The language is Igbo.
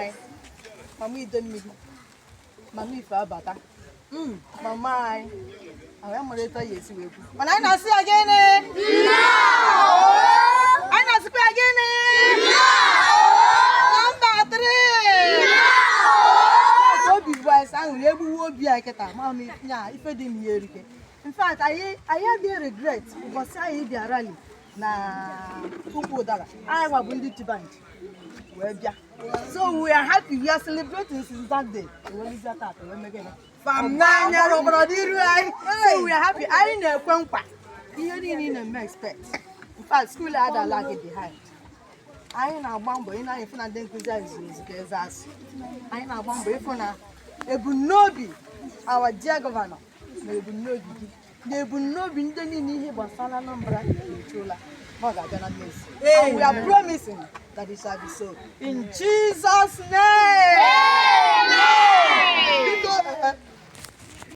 I. Mama don't me. Mama if abata. Mama I. I am later yes we. But I not see again. No. I not see again. No. Number 3. No. Don't be wise. I will be I get a mommy. Yeah, if I didn't hear it. In fact, I had the regret because I did a rally. Na I was going to band. So we are happy. We are celebrating since that day. From 9 years old, so we are happy. I know Kwampa. You didn't expect. In fact, school had a lag behind. I know Bambo. You know if I didn't is us. I know Bambo. If I Ebunobi, our dear governor, Ebunobi. They will not be any Basana number. And we are promising that it shall be so. In Jesus' name.